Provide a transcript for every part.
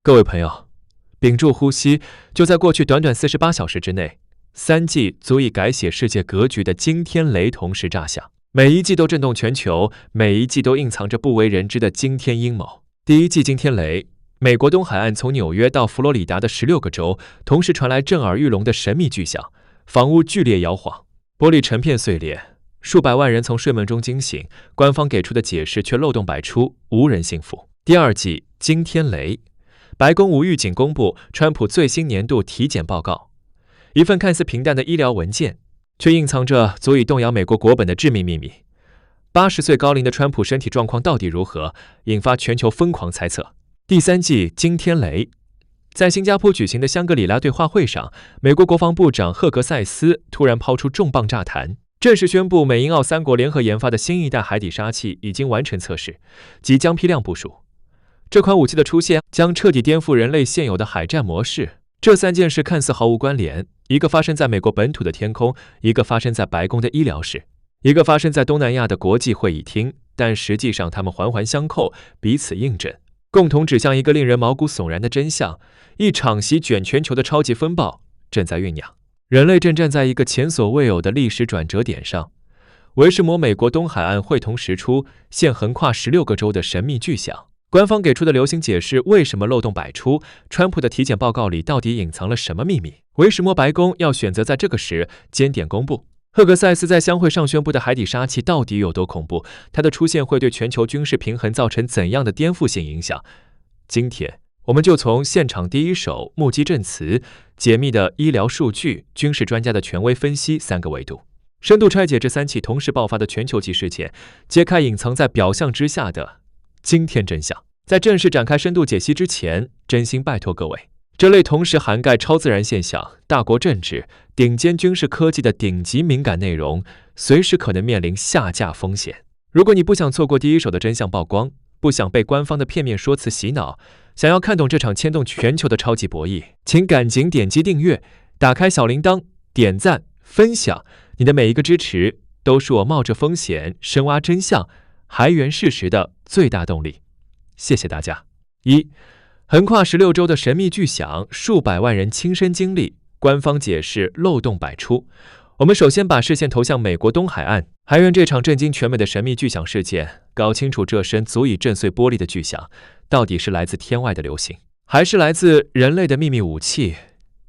各位朋友，屏住呼吸，就在过去短短48小时之内，3季足以改写世界格局的惊天雷同时炸响，每一季都震动全球，每一季都隐藏着不为人知的惊天阴谋。第一季惊天雷，美国东海岸从纽约到佛罗里达的16个州同时传来震耳欲聋的神秘巨响，房屋剧烈摇晃，玻璃成片碎裂，数百万人从睡梦中惊醒，官方给出的解释却漏洞百出，无人信服。第二季惊天雷，白宫无预警公布川普最新年度体检报告，一份看似平淡的医疗文件，却隐藏着足以动摇美国国本的致命秘密。80岁高龄的川普身体状况到底如何，引发全球疯狂猜测。第三季惊天雷，在新加坡举行的香格里拉对话会上，美国国防部长赫格塞斯突然抛出重磅炸弹，正式宣布美英澳3国联合研发的新一代海底杀器已经完成测试，即将批量部署。这款武器的出现将彻底颠覆人类现有的海战模式。这3件事看似毫无关联，一个发生在美国本土的天空，一个发生在白宫的医疗室，一个发生在东南亚的国际会议厅，但实际上它们环环相扣，彼此印证，共同指向一个令人毛骨悚然的真相：一场席卷全球的超级风暴正在酝酿。人类正站在一个前所未有的历史转折点上。为什么美国东海岸会同时出现横跨16个州的神秘巨响？官方给出的流行解释为什么漏洞百出？川普的体检报告里到底隐藏了什么秘密？为什么白宫要选择在这个时间点公布？赫格塞斯在相会上宣布的海底杀器到底有多恐怖？它的出现会对全球军事平衡造成怎样的颠覆性影响？今天我们就从现场第一手目击证词、解密的医疗数据、军事专家的权威分析3个维度，深度拆解这3起同时爆发的全球级事件，揭开隐藏在表象之下的惊天真相。在正式展开深度解析之前，真心拜托各位，这类同时涵盖超自然现象、大国政治、顶尖军事科技的顶级敏感内容，随时可能面临下架风险。如果你不想错过第一手的真相曝光，不想被官方的片面说辞洗脑，想要看懂这场牵动全球的超级博弈，请赶紧点击订阅，打开小铃铛，点赞分享，你的每一个支持都是我冒着风险深挖真相、还原事实的最大动力。谢谢大家。横跨16州的神秘巨响，数百万人亲身经历，官方解释漏洞百出。我们首先把视线投向美国东海岸，还原这场震惊全美的神秘巨响事件，搞清楚这声足以震碎玻璃的巨响到底是来自天外的流星，还是来自人类的秘密武器，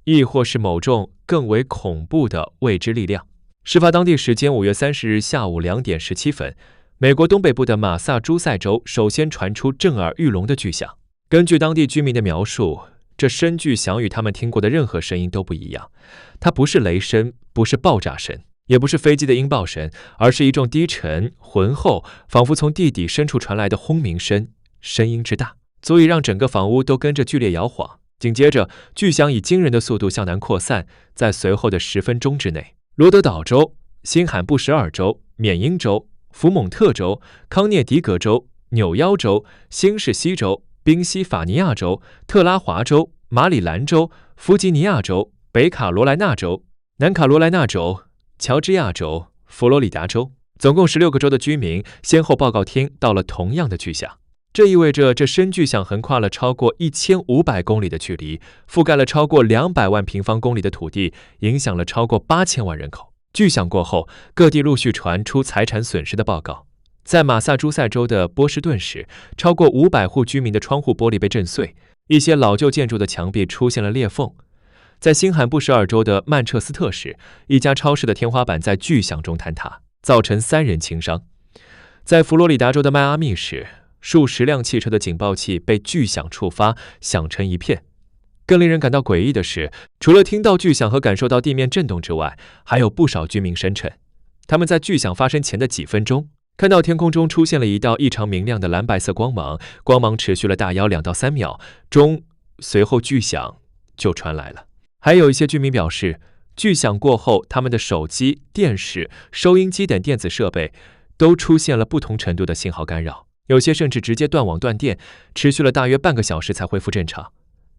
亦或是某种更为恐怖的未知力量。事发当地时间5月30日下午2点17分，美国东北部的马萨诸塞州首先传出震耳欲聋的巨响。根据当地居民的描述，这声巨响与他们听过的任何声音都不一样。它不是雷声，不是爆炸声，也不是飞机的音爆声，而是一种低沉、浑厚，仿佛从地底深处传来的轰鸣声。声音之大，足以让整个房屋都跟着剧烈摇晃。紧接着，巨响以惊人的速度向南扩散，在随后的10分钟之内，罗德岛州、新罕布什尔州、缅因州、福蒙特州、康涅狄格州、纽腰州、新士西州、宾夕法尼亚州、特拉华州、马里兰州、弗吉尼亚州、北卡罗来纳州、南卡罗来纳州、乔治亚州、佛罗里达州，总共16个州的居民先后报告听到了同样的巨响。这意味着这声巨响横跨了超过1500公里的距离，覆盖了超过200万平方公里的土地，影响了超过8000万人口。巨响过后，各地陆续传出财产损失的报告。在马萨诸塞州的波士顿市，超过500户居民的窗户玻璃被震碎，一些老旧建筑的墙壁出现了裂缝。在新罕布什尔州的曼彻斯特市，一家超市的天花板在巨响中坍塌，造成3人轻伤。在佛罗里达州的迈阿密市，数十辆汽车的警报器被巨响触发，响成一片。更令人感到诡异的是，除了听到巨响和感受到地面震动之外，还有不少居民声称，他们在巨响发生前的几分钟看到天空中出现了一道异常明亮的蓝白色光芒，光芒持续了大约2到3秒钟，随后巨响就传来了。还有一些居民表示，巨响过后，他们的手机、电视、收音机等电子设备都出现了不同程度的信号干扰，有些甚至直接断网断电，持续了大约半个小时才恢复正常。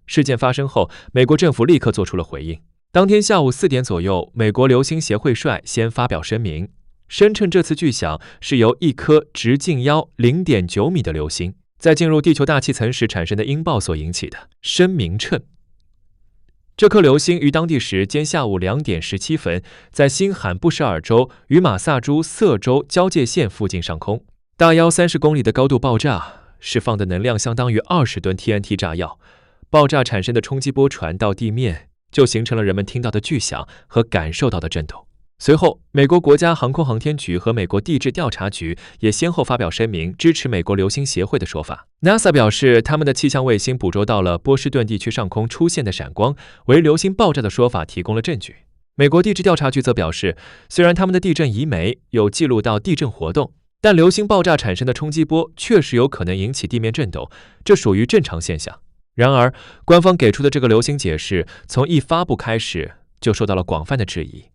事件发生后，美国政府立刻做出了回应。当天下午4点左右，美国流星协会率先发表声明，声称这次巨响是由一颗直径0.9米的流星在进入地球大气层时产生的音爆所引起的。声明称，这颗流星于当地时间下午2点17分，在新罕布什尔州与马萨诸塞州交界线附近上空，大约30公里的高度爆炸，释放的能量相当于20吨 TNT 炸药。爆炸产生的冲击波传到地面，就形成了人们听到的巨响和感受到的震动。随后，美国国家航空航天局和美国地质调查局也先后发表声明，支持美国流星协会的说法。NASA 表示，他们的气象卫星捕捉到了波士顿地区上空出现的闪光，为流星爆炸的说法提供了证据。美国地质调查局则表示，虽然他们的地震仪媒有记录到地震活动，但流星爆炸产生的冲击波确实有可能引起地面震动，这属于正常现象。然而，官方给出的这个流星解释从一发布开始就受到了广泛的质疑。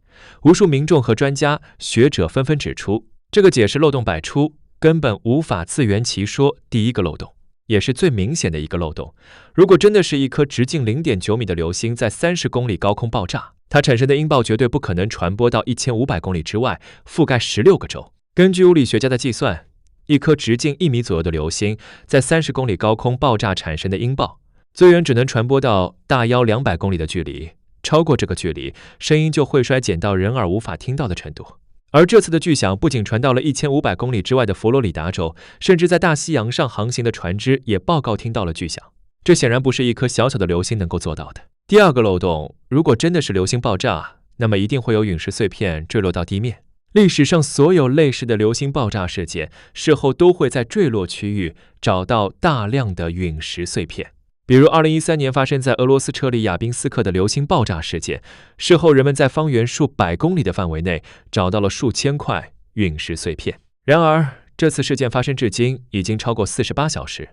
无数民众和专家学者纷纷指出，这个解释漏洞百出，根本无法自圆其说。第一个漏洞，也是最明显的一个漏洞，如果真的是一颗直径 0.9 米的流星在30公里高空爆炸，它产生的音爆绝对不可能传播到1500公里之外，覆盖16个州。根据物理学家的计算，一颗直径1米左右的流星在30公里高空爆炸产生的音爆，最远只能传播到大约200公里的距离，超过这个距离，声音就会衰减到人耳无法听到的程度。而这次的巨响不仅传到了1500公里之外的佛罗里达州，甚至在大西洋上航行的船只也报告听到了巨响。这显然不是一颗小小的流星能够做到的。第二个漏洞，如果真的是流星爆炸，那么一定会有陨石碎片坠落到地面。历史上所有类似的流星爆炸事件，事后都会在坠落区域找到大量的陨石碎片。比如2013年发生在俄罗斯车里亚宾斯克的流星爆炸事件，事后人们在方圆数百公里的范围内找到了数千块陨石碎片。然而，这次事件发生至今已经超过48小时，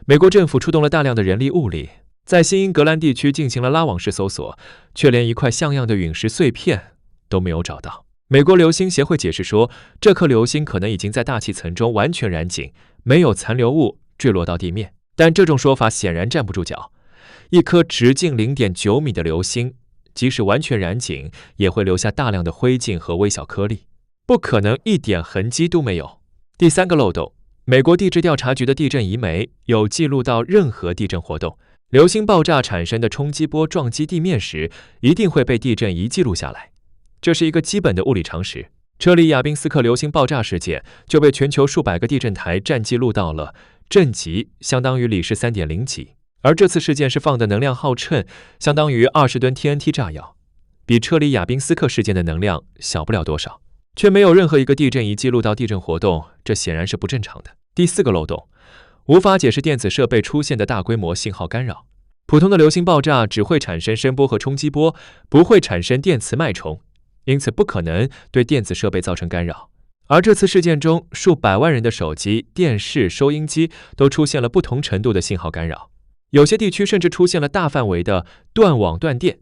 美国政府出动了大量的人力物力，在新英格兰地区进行了拉网式搜索，却连一块像样的陨石碎片都没有找到。美国流星协会解释说，这颗流星可能已经在大气层中完全燃尽，没有残留物坠落到地面。但这种说法显然站不住脚。一颗直径 0.9 米的流星，即使完全燃尽，也会留下大量的灰烬和微小颗粒，不可能一点痕迹都没有。第三个漏洞，美国地质调查局的地震仪媒有记录到任何地震活动，流星爆炸产生的冲击波撞击地面时，一定会被地震仪记录下来，这是一个基本的物理常识。车里亚宾斯克流星爆炸事件就被全球数百个地震台站记录到了震级相当于里氏 3.0 级，而这次事件释放的能量号称相当于20吨 TNT 炸药，比车里亚宾斯克事件的能量小不了多少，却没有任何一个地震仪记录到地震活动，这显然是不正常的。第四个漏洞，无法解释电子设备出现的大规模信号干扰。普通的流星爆炸只会产生声波和冲击波，不会产生电磁脉冲，因此不可能对电子设备造成干扰。而这次事件中，数百万人的手机、电视、收音机都出现了不同程度的信号干扰，有些地区甚至出现了大范围的断网断电，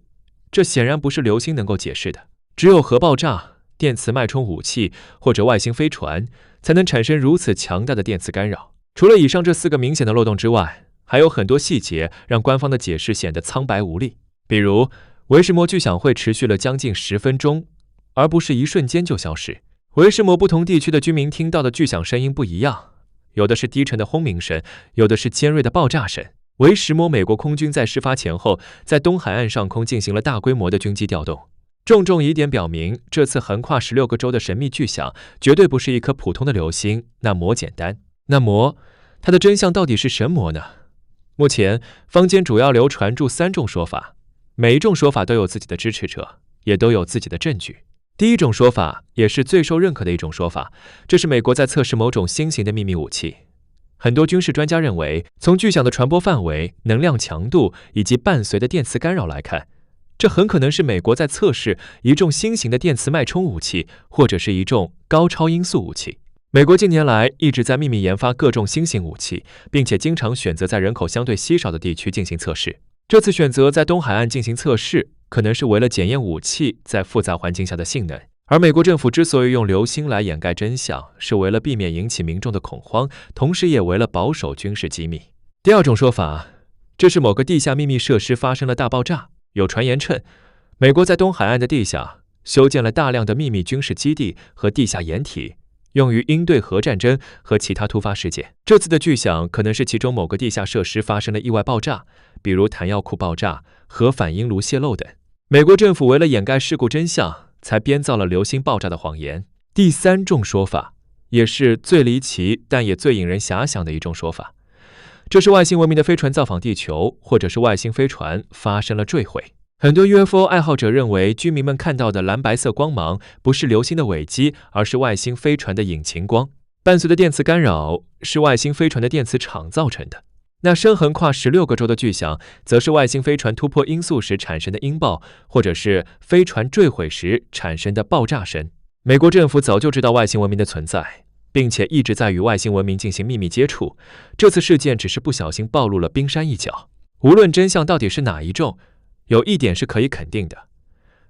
这显然不是流星能够解释的。只有核爆炸、电磁脉冲武器或者外星飞船才能产生如此强大的电磁干扰。除了以上这4个明显的漏洞之外，还有很多细节让官方的解释显得苍白无力。比如，维什摩巨响会持续了将近10分钟，而不是一瞬间就消失。维什摩不同地区的居民听到的巨响声音不一样，有的是低沉的轰鸣声，有的是尖锐的爆炸声。维什摩美国空军在事发前后，在东海岸上空进行了大规模的军机调动。种种疑点表明，这次横跨16个州的神秘巨响绝对不是一颗普通的流星。那魔简单，那魔，它的真相到底是什么呢？目前坊间主要流传著3种说法，每一种说法都有自己的支持者，也都有自己的证据。第一种说法，也是最受认可的一种说法，这是美国在测试某种新型的秘密武器。很多军事专家认为，从巨响的传播范围、能量强度以及伴随的电磁干扰来看，这很可能是美国在测试一种新型的电磁脉冲武器，或者是一种高超音速武器。美国近年来一直在秘密研发各种新型武器，并且经常选择在人口相对稀少的地区进行测试。这次选择在东海岸进行测试，可能是为了检验武器在复杂环境下的性能。而美国政府之所以用流星来掩盖真相，是为了避免引起民众的恐慌，同时也为了保守军事机密。第二种说法，这是某个地下秘密设施发生了大爆炸。有传言称，美国在东海岸的地下修建了大量的秘密军事基地和地下掩体，用于应对核战争和其他突发事件。这次的巨响可能是其中某个地下设施发生了意外爆炸，比如弹药库爆炸、核反应炉泄漏等。美国政府为了掩盖事故真相，才编造了流星爆炸的谎言。第三种说法，也是最离奇但也最引人遐想的一种说法，这是外星文明的飞船造访地球，或者是外星飞船发生了坠毁。很多 UFO 爱好者认为，居民们看到的蓝白色光芒不是流星的尾迹，而是外星飞船的引擎光，伴随的电磁干扰是外星飞船的电磁场造成的。那深横跨16个州的巨响，则是外星飞船突破音速时产生的音爆，或者是飞船坠毁时产生的爆炸声。美国政府早就知道外星文明的存在，并且一直在与外星文明进行秘密接触。这次事件只是不小心暴露了冰山一角。无论真相到底是哪一种，有一点是可以肯定的，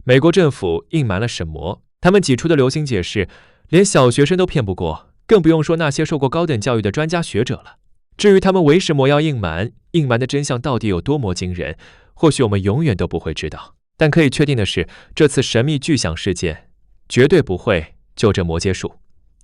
美国政府隐瞒了什么？他们挤出的流星解释，连小学生都骗不过，更不用说那些受过高等教育的专家学者了。至于他们为什么要隐瞒的真相到底有多么惊人，或许我们永远都不会知道。但可以确定的是，这次神秘巨响事件绝对不会就这魔结束，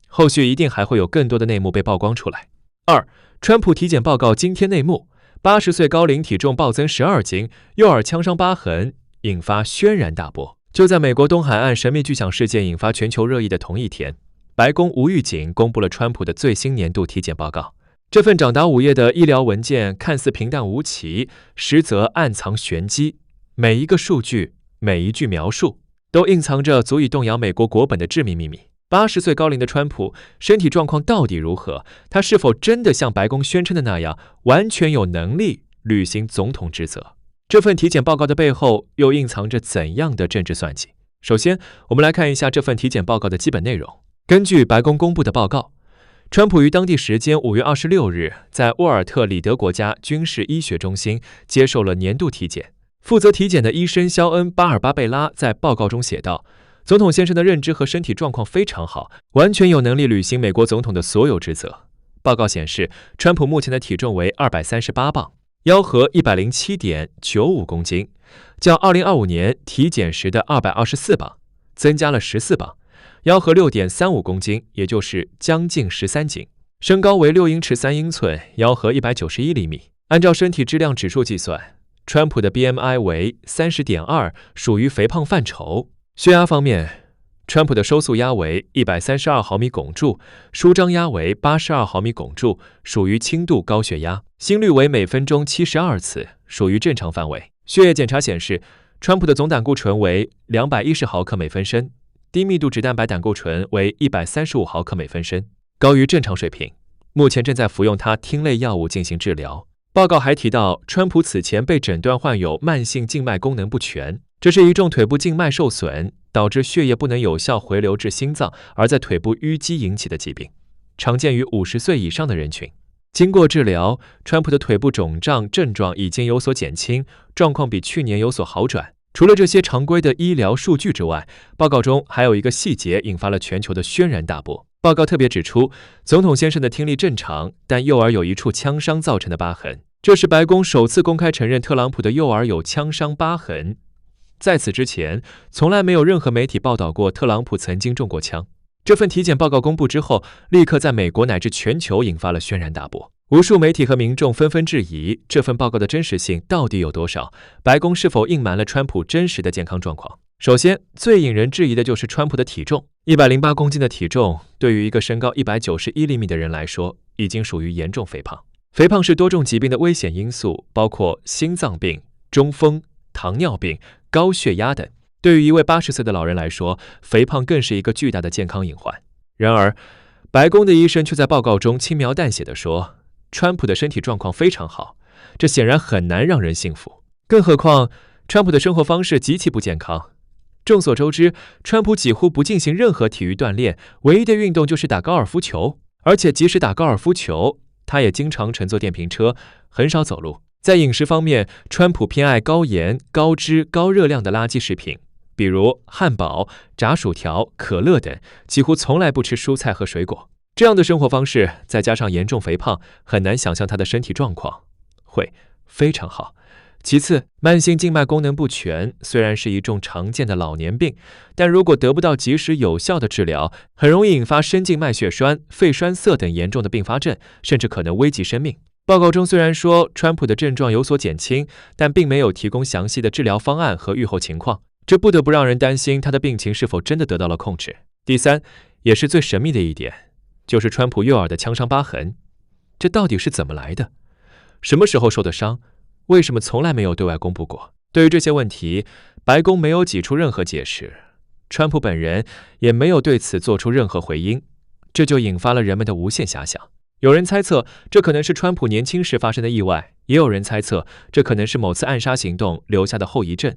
后续一定还会有更多的内幕被曝光出来。2. 川普体检报告惊天内幕，80岁高龄体重暴增12斤，右耳枪伤疤痕，引发轩然大波。就在美国东海岸神秘巨响事件引发全球热议的同一天，白宫无预警公布了川普的最新年度体检报告。这份长达5页的医疗文件看似平淡无奇，实则暗藏玄机。每一个数据，每一句描述，都隐藏着足以动摇美国国本的致命秘密。80岁高龄的川普身体状况到底如何？他是否真的像白宫宣称的那样，完全有能力履行总统职责？这份体检报告的背后又隐藏着怎样的政治算计？首先，我们来看一下这份体检报告的基本内容。根据白宫公布的报告，川普于当地时间5月26日在沃尔特里德国家军事医学中心接受了年度体检。负责体检的医生肖恩·巴尔巴贝拉在报告中写道，总统先生的认知和身体状况非常好，完全有能力履行美国总统的所有职责。报告显示，川普目前的体重为238磅，腰合 107.95 公斤，较2025年体检时的224磅增加了14磅，腰合 6.35 公斤，也就是将近13斤，身高为6英尺3英寸，腰合191厘米。按照身体质量指数计算，川普的 BMI 为 30.2， 属于肥胖范畴。血压方面，川普的收缩压为132毫米汞柱，舒张压为82毫米汞柱，属于轻度高血压。心率为每分钟72次，属于正常范围。血液检查显示，川普的总胆固醇为210毫克每分升，低密度脂蛋白胆固醇为135毫克每分升，高于正常水平。目前正在服用他听类药物进行治疗。报告还提到，川普此前被诊断患有慢性静脉功能不全，这是一种腿部静脉受损，导致血液不能有效回流至心脏，而在腿部淤积引起的疾病，常见于50岁以上的人群。经过治疗，川普的腿部肿胀症状已经有所减轻，状况比去年有所好转。除了这些常规的医疗数据之外，报告中还有一个细节引发了全球的轩然大波。报告特别指出，总统先生的听力正常，但右耳有一处枪伤造成的疤痕，这是白宫首次公开承认特朗普的右耳有枪伤疤痕。在此之前，从来没有任何媒体报道过特朗普曾经中过枪。这份体检报告公布之后，立刻在美国乃至全球引发了轩然大波。无数媒体和民众纷纷质疑这份报告的真实性到底有多少，白宫是否隐瞒了川普真实的健康状况。首先，最引人质疑的就是川普的体重，108公斤的体重对于一个身高191厘米的人来说，已经属于严重肥胖。肥胖是多种疾病的危险因素，包括心脏病、中风、糖尿病、高血压等。对于一位80岁的老人来说，肥胖更是一个巨大的健康隐患。然而，白宫的医生却在报告中轻描淡写地说，川普的身体状况非常好，这显然很难让人信服。更何况，川普的生活方式极其不健康。众所周知，川普几乎不进行任何体育锻炼，唯一的运动就是打高尔夫球。而且即使打高尔夫球，他也经常乘坐电瓶车，很少走路。在饮食方面，川普偏爱高盐、高脂、高热量的垃圾食品，比如汉堡、炸薯条、可乐等，几乎从来不吃蔬菜和水果。这样的生活方式，再加上严重肥胖，很难想象他的身体状况会非常好。其次，慢性静脉功能不全虽然是一种常见的老年病，但如果得不到及时有效的治疗，很容易引发深静脉血栓、肺栓塞等严重的并发症，甚至可能危及生命。报告中虽然说川普的症状有所减轻，但并没有提供详细的治疗方案和预后情况，这不得不让人担心他的病情是否真的得到了控制。第三，也是最神秘的一点，就是川普右耳的枪伤疤痕，这到底是怎么来的？什么时候受的伤？为什么从来没有对外公布过？对于这些问题，白宫没有给出任何解释，川普本人也没有对此做出任何回应，这就引发了人们的无限遐想。有人猜测这可能是川普年轻时发生的意外，也有人猜测这可能是某次暗杀行动留下的后遗症，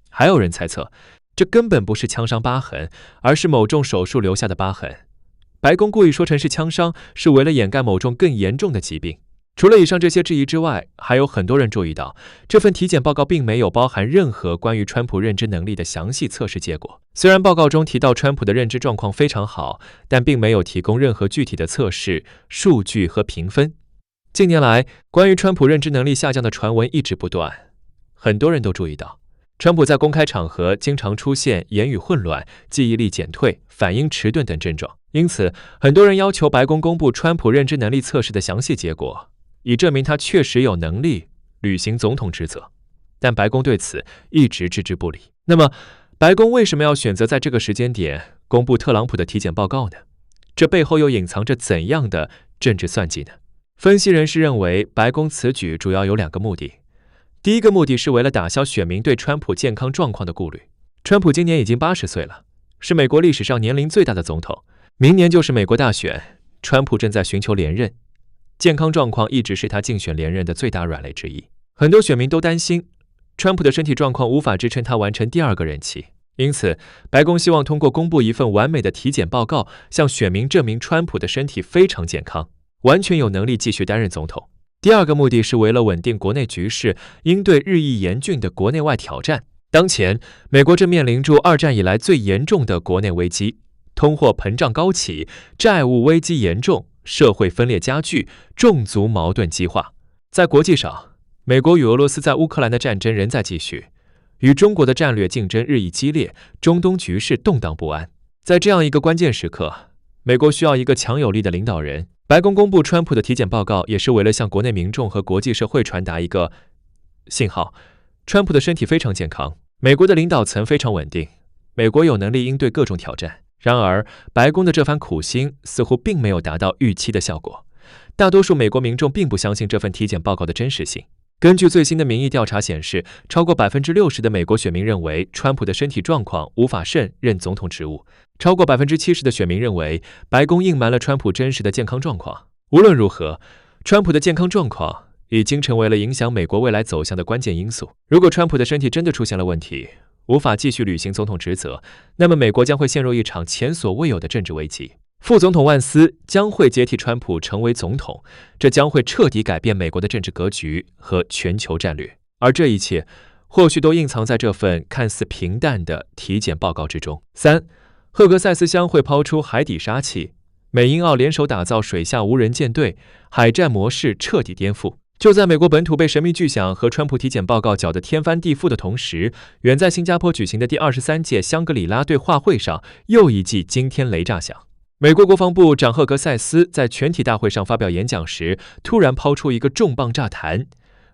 还有人猜测这根本不是枪伤疤痕，而是某种手术留下的疤痕。白宫故意说成是枪伤，是为了掩盖某种更严重的疾病。除了以上这些质疑之外，还有很多人注意到，这份体检报告并没有包含任何关于川普认知能力的详细测试结果。虽然报告中提到川普的认知状况非常好，但并没有提供任何具体的测试、数据和评分。近年来，关于川普认知能力下降的传闻一直不断，很多人都注意到，川普在公开场合经常出现言语混乱、记忆力减退、反应迟钝等症状。因此，很多人要求白宫公布川普认知能力测试的详细结果，以证明他确实有能力履行总统职责，但白宫对此一直置之不理。那么，白宫为什么要选择在这个时间点公布特朗普的体检报告呢？这背后又隐藏着怎样的政治算计呢？分析人士认为，白宫此举主要有2个目的。第一个目的是为了打消选民对川普健康状况的顾虑。川普今年已经80岁了，是美国历史上年龄最大的总统。明年就是美国大选，川普正在寻求连任，健康状况一直是他竞选连任的最大软肋之一。很多选民都担心，川普的身体状况无法支撑他完成第2个任期，因此，白宫希望通过公布一份完美的体检报告，向选民证明川普的身体非常健康，完全有能力继续担任总统。第2个目的是为了稳定国内局势，应对日益严峻的国内外挑战。当前，美国正面临住2战以来最严重的国内危机，通货膨胀高企，债务危机严重，社会分裂加剧，种族矛盾激化。在国际上，美国与俄罗斯在乌克兰的战争仍在继续，与中国的战略竞争日益激烈，中东局势动荡不安。在这样一个关键时刻，美国需要一个强有力的领导人。白宫公布川普的体检报告，也是为了向国内民众和国际社会传达一个信号：川普的身体非常健康，美国的领导层非常稳定，美国有能力应对各种挑战。然而，白宫的这番苦心似乎并没有达到预期的效果。大多数美国民众并不相信这份体检报告的真实性。根据最新的民意调查显示，超过60%的美国选民认为川普的身体状况无法胜任总统职务，超过70%的选民认为白宫隐瞒了川普真实的健康状况。无论如何，川普的健康状况已经成为了影响美国未来走向的关键因素。如果川普的身体真的出现了问题，无法继续履行总统职责，那么美国将会陷入一场前所未有的政治危机。副总统万斯将会接替川普成为总统，这将会彻底改变美国的政治格局和全球战略。而这一切或许都隐藏在这份看似平淡的体检报告之中。3. 赫格塞斯将会抛出海底杀器，美英澳联手打造水下无人舰队，海战模式彻底颠覆。就在美国本土被神秘巨响和川普体检报告搅得天翻地覆的同时，远在新加坡举行的第23届香格里拉对话会上，又一记惊天雷炸响。美国国防部长赫格塞斯在全体大会上发表演讲时，突然抛出一个重磅炸弹：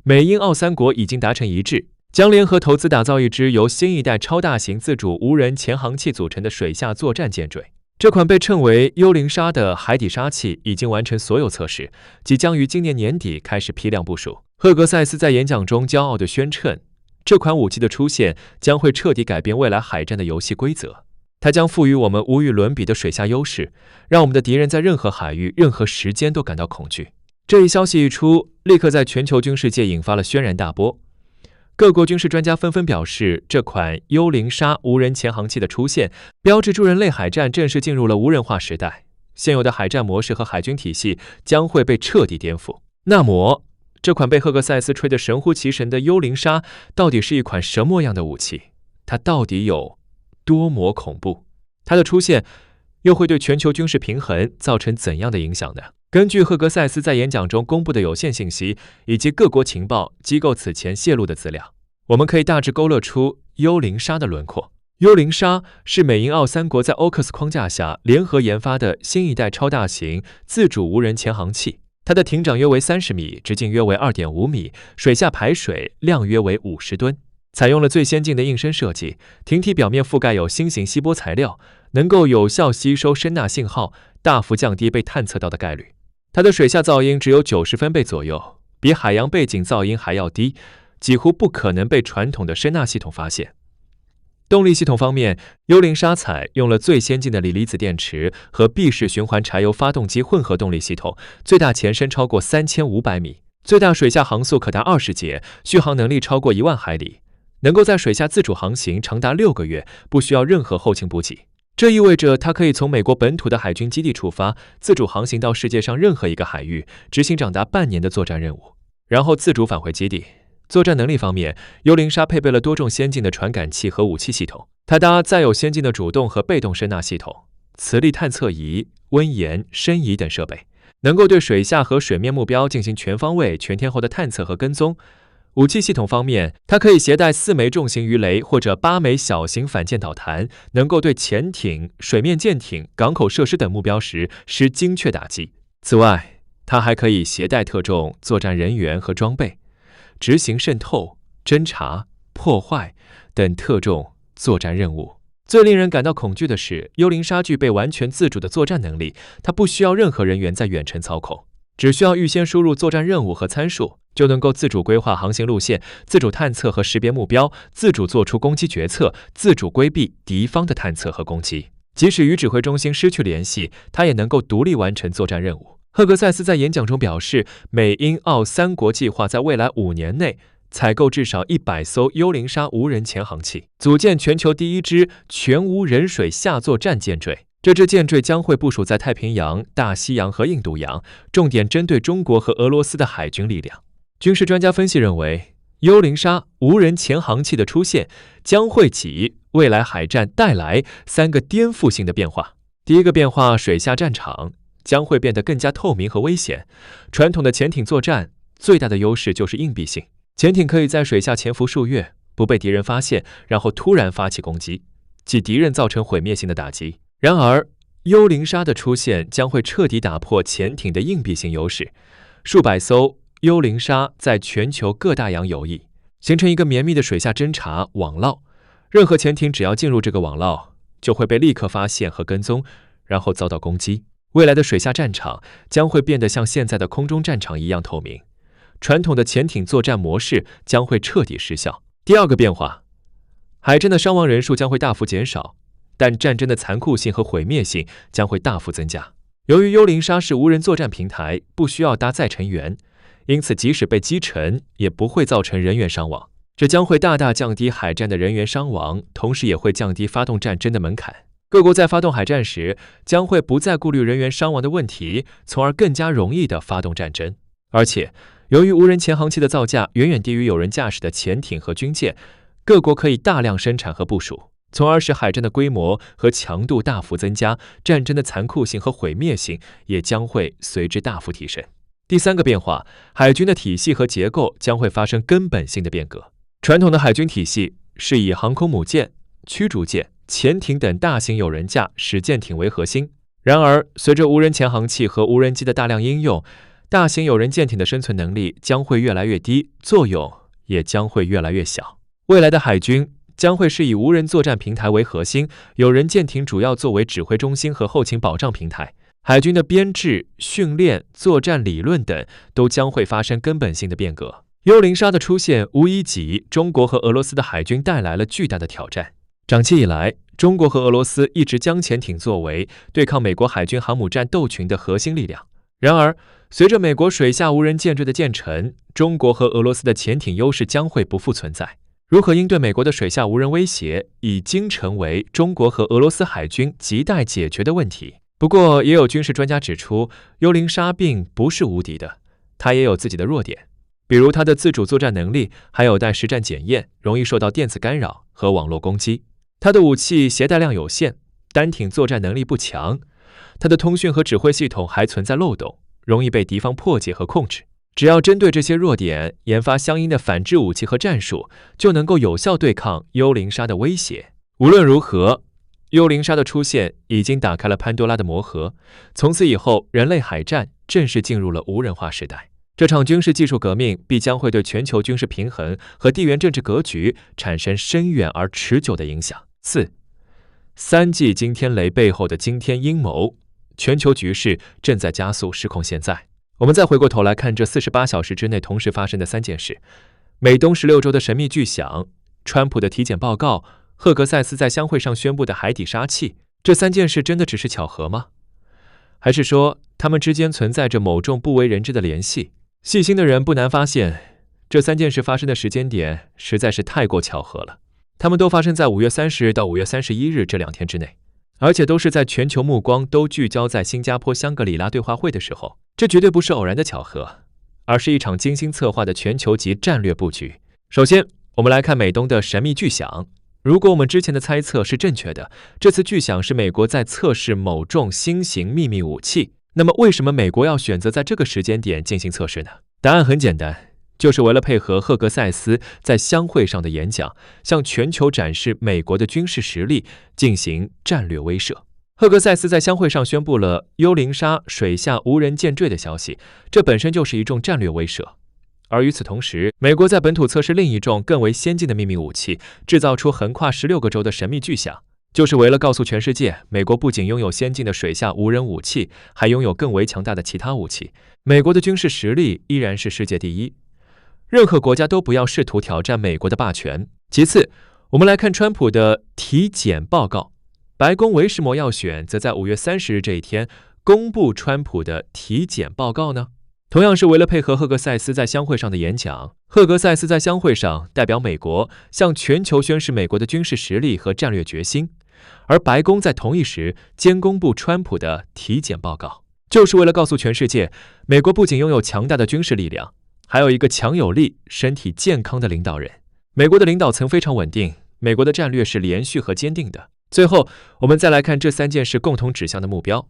美英澳3国已经达成一致，将联合投资打造一支由新一代超大型自主无人潜航器组成的水下作战舰队。这款被称为幽灵鲨的海底杀器已经完成所有测试，即将于今年年底开始批量部署。赫格塞斯在演讲中骄傲地宣称，这款武器的出现将会彻底改变未来海战的游戏规则。它将赋予我们无与伦比的水下优势，让我们的敌人在任何海域、任何时间都感到恐惧。这一消息一出，立刻在全球军事界引发了轩然大波。各国军事专家纷纷表示，这款幽灵鲨无人潜航器的出现，标志住人类海战正式进入了无人化时代。现有的海战模式和海军体系将会被彻底颠覆。那么，这款被赫格塞斯吹得神乎其神的幽灵鲨，到底是一款什么样的武器？它到底有多么恐怖？它的出现又会对全球军事平衡造成怎样的影响呢？根据赫格塞斯在演讲中公布的有限信息，以及各国情报机构此前泄露的资料，我们可以大致勾勒出幽灵鲨的轮廓。幽灵鲨是美英澳三国在 AUKUS 框架下联合研发的新一代超大型自主无人潜航器，它的艇长约为30米，直径约为2.5米，水下排水量约为50吨。采用了最先进的硬身设计，艇体表面覆盖有新型吸波材料，能够有效吸收声呐信号，大幅降低被探测到的概率。它的水下噪音只有90分贝左右，比海洋背景噪音还要低，几乎不可能被传统的声呐系统发现。动力系统方面，幽灵鲨采用了最先进的锂离子电池和闭式循环柴油发动机混合动力系统，最大前深超过3500米，最大水下航速可达20节，续航能力超过1万海里，能够在水下自主航行长达6个月，不需要任何后勤补给。这意味着它可以从美国本土的海军基地出发，自主航行到世界上任何一个海域，执行长达半年的作战任务，然后自主返回基地。作战能力方面，幽灵鲨配备了多种先进的传感器和武器系统，它载有先进的主动和被动声呐系统、磁力探测仪、温盐、深仪等设备，能够对水下和水面目标进行全方位、全天候的探测和跟踪。武器系统方面，它可以携带4枚重型鱼雷或者8枚小型反舰导弹，能够对潜艇、水面舰艇、港口设施等目标时施精确打击。此外，它还可以携带特种作战人员和装备，执行渗透、侦察、破坏等特种作战任务。最令人感到恐惧的是，幽灵鲨具备完全自主的作战能力，它不需要任何人员在远程操控，只需要预先输入作战任务和参数，就能够自主规划航行路线，自主探测和识别目标，自主做出攻击决策，自主规避敌方的探测和攻击。即使与指挥中心失去联系，它也能够独立完成作战任务。赫格塞斯在演讲中表示，美英澳三国计划在未来5年内采购至少100艘幽灵鲨无人潜航器，组建全球第1支全无人水下作战舰队。这支舰队将会部署在太平洋、大西洋和印度洋，重点针对中国和俄罗斯的海军力量。军事专家分析认为，幽灵鲨无人潜航器的出现将会给未来海战带来3个颠覆性的变化。第一个变化，水下战场将会变得更加透明和危险。传统的潜艇作战最大的优势就是隐蔽性，潜艇可以在水下潜伏数月，不被敌人发现，然后突然发起攻击，给敌人造成毁灭性的打击。然而，幽灵鲨的出现将会彻底打破潜艇的隐蔽性优势。数百艘幽灵鲨在全球各大洋游弋，形成一个绵密的水下侦察网络。任何潜艇只要进入这个网络，就会被立刻发现和跟踪，然后遭到攻击。未来的水下战场将会变得像现在的空中战场一样透明，传统的潜艇作战模式将会彻底失效。第二个变化，海战的伤亡人数将会大幅减少，但战争的残酷性和毁灭性将会大幅增加。由于幽灵鲨是无人作战平台，不需要搭载成员，因此即使被击沉，也不会造成人员伤亡。这将会大大降低海战的人员伤亡，同时也会降低发动战争的门槛。各国在发动海战时，将会不再顾虑人员伤亡的问题，从而更加容易地发动战争。而且，由于无人潜航器的造价远远低于有人驾驶的潜艇和军舰，各国可以大量生产和部署，从而使海战的规模和强度大幅增加，战争的残酷性和毁灭性也将会随之大幅提升。第三个变化，海军的体系和结构将会发生根本性的变革。传统的海军体系是以航空母舰、驱逐舰、潜艇等大型有人驾驶舰艇为核心。然而，随着无人潜航器和无人机的大量应用，大型有人舰艇的生存能力将会越来越低，作用也将会越来越小。未来的海军将会是以无人作战平台为核心，有人舰艇主要作为指挥中心和后勤保障平台。海军的编制、训练、作战理论等都将会发生根本性的变革。幽灵鲨的出现无疑给中国和俄罗斯的海军带来了巨大的挑战。长期以来，中国和俄罗斯一直将潜艇作为对抗美国海军航母战斗群的核心力量。然而，随着美国水下无人舰队的建成，中国和俄罗斯的潜艇优势将会不复存在。如何应对美国的水下无人威胁，已经成为中国和俄罗斯海军亟待解决的问题。不过，也有军事专家指出，幽灵鲨并不是无敌的，它也有自己的弱点，比如它的自主作战能力还有待实战检验，容易受到电子干扰和网络攻击。它的武器携带量有限，单挺作战能力不强，它的通讯和指挥系统还存在漏洞，容易被敌方破解和控制。只要针对这些弱点研发相应的反制武器和战术，就能够有效对抗幽灵鲨的威胁。无论如何，幽灵鲨的出现已经打开了潘多拉的魔盒，从此以后，人类海战正式进入了无人化时代。这场军事技术革命必将会对全球军事平衡和地缘政治格局产生深远而持久的影响。3季惊天雷背后的惊天阴谋，全球局势正在加速失控。现在，我们再回过头来看这48小时之内同时发生的3件事：美东16州的神秘巨响，川普的体检报告，赫格塞斯在相会上宣布的海底杀器。这3件事真的只是巧合吗？还是说它们之间存在着某种不为人知的联系？细心的人不难发现，这3件事发生的时间点实在是太过巧合了。它们都发生在5月30日到5月31日这2天之内，而且都是在全球目光都聚焦在新加坡香格里拉对话会的时候。这绝对不是偶然的巧合，而是一场精心策划的全球级战略布局。首先，我们来看美东的神秘巨响。如果我们之前的猜测是正确的，这次巨响是美国在测试某种新型秘密武器。那么为什么美国要选择在这个时间点进行测试呢？答案很简单，就是为了配合赫格塞斯在相会上的演讲，向全球展示美国的军事实力，进行战略威慑。赫格塞斯在相会上宣布了幽灵鲨水下无人舰坠的消息，这本身就是一种战略威慑。而与此同时，美国在本土测试另一种更为先进的秘密武器，制造出横跨16个州的神秘巨响，就是为了告诉全世界，美国不仅拥有先进的水下无人武器，还拥有更为强大的其他武器。美国的军事实力依然是世界第一，任何国家都不要试图挑战美国的霸权。其次，我们来看川普的体检报告。白宫为什么要选择在5月30日这一天公布川普的体检报告呢？同样是为了配合赫格塞斯在相会上的演讲。赫格塞斯在相会上代表美国向全球宣示美国的军事实力和战略决心，而白宫在同一时间公布川普的体检报告，就是为了告诉全世界，美国不仅拥有强大的军事力量，还有一个强有力、身体健康的领导人。美国的领导层非常稳定，美国的战略是连续和坚定的。最后，我们再来看这3件事共同指向的目标。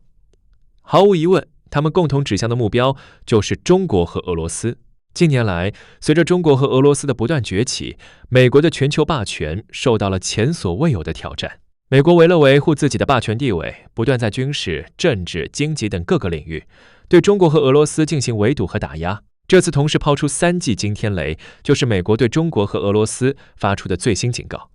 毫无疑问，他们共同指向的目标就是中国和俄罗斯。近年来，随着中国和俄罗斯的不断崛起，美国的全球霸权受到了前所未有的挑战。美国为了维护自己的霸权地位，不断在军事、政治、经济等各个领域对中国和俄罗斯进行围堵和打压。这次同时抛出3记惊天雷，就是美国对中国和俄罗斯发出的最新警告。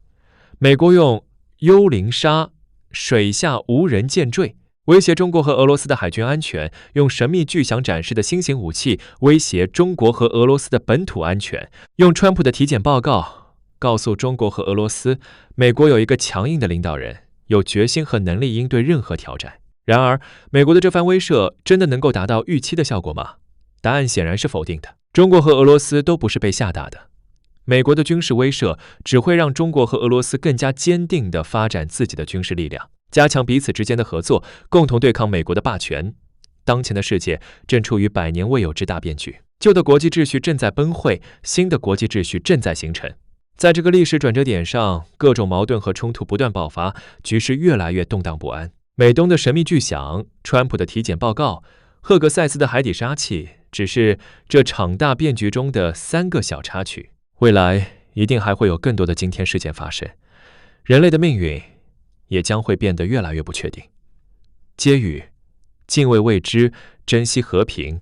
美国用幽灵鲨水下无人舰坠威胁中国和俄罗斯的海军安全，用神秘巨响展示的新型武器威胁中国和俄罗斯的本土安全，用川普的体检报告告诉中国和俄罗斯，美国有一个强硬的领导人，有决心和能力应对任何挑战。然而，美国的这番威慑真的能够达到预期的效果吗？答案显然是否定的。中国和俄罗斯都不是被吓大的。美国的军事威慑只会让中国和俄罗斯更加坚定地发展自己的军事力量，加强彼此之间的合作，共同对抗美国的霸权。当前的世界正处于100年未有之大变局，旧的国际秩序正在崩溃，新的国际秩序正在形成。在这个历史转折点上，各种矛盾和冲突不断爆发，局势越来越动荡不安。美东的神秘巨响，川普的体检报告，赫格塞斯的海底杀器，只是这场大变局中的3个小插曲。未来一定还会有更多的惊天事件发生，人类的命运也将会变得越来越不确定。接语：敬畏未知，珍惜和平。